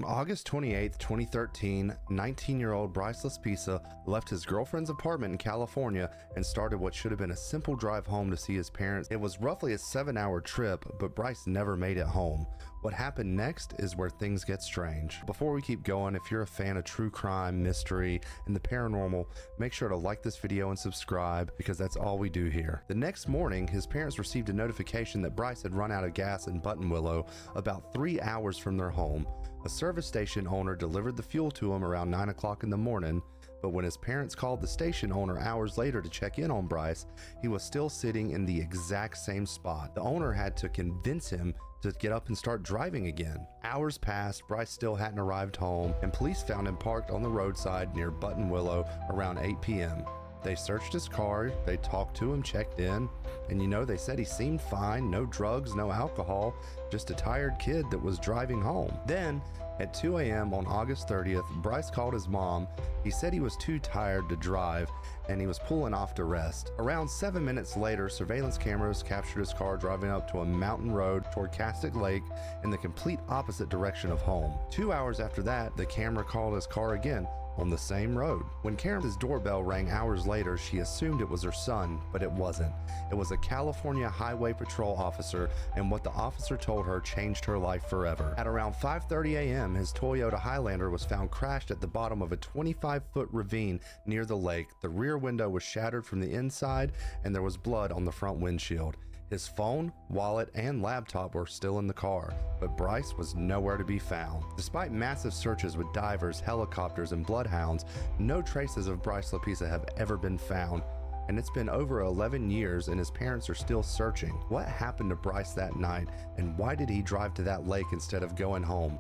August 28, 2013, 19-year-old Bryce Laspisa left his girlfriend's apartment in California and started what should have been a simple drive home to see his parents. It was roughly a 7-hour trip, but Bryce never made it home. What happened next is where things get strange. Before we keep going, if you're a fan of true crime, mystery, and the paranormal, make sure to like this video and subscribe because that's all we do here. The next morning, his parents received a notification that Bryce had run out of gas in Buttonwillow about 3 hours from their home. A service station owner delivered the fuel to him around 9 o'clock in the morning, but when his parents called the station owner hours later to check in on Bryce, he was still sitting in the exact same spot. The owner had to convince him to get up and start driving again. Hours passed, Bryce still hadn't arrived home, and police found him parked on the roadside near Buttonwillow around 8 p.m. They searched his car, they talked to him, checked in, and they said he seemed fine, no drugs, no alcohol, just a tired kid that was driving home. Then, at 2 a.m. on August 30th, Bryce called his mom. He said he was too tired to drive and he was pulling off to rest. Around 7 minutes later, surveillance cameras captured his car driving up to a mountain road toward Castic Lake in the complete opposite direction of home. 2 hours after that, the camera called his car again on the same road. When Karen's doorbell rang hours later, she assumed it was her son, but it wasn't. It was a California Highway Patrol officer, and what the officer told her changed her life forever. At around 5:30 a.m., his Toyota Highlander was found crashed at the bottom of a 25-foot ravine near the lake. The rear window was shattered from the inside, and there was blood on the front windshield. His phone, wallet, and laptop were still in the car, but Bryce was nowhere to be found. Despite massive searches with divers, helicopters, and bloodhounds, no traces of Bryce Laspisa have ever been found, and it's been over 11 years and his parents are still searching. What happened to Bryce that night, and why did he drive to that lake instead of going home?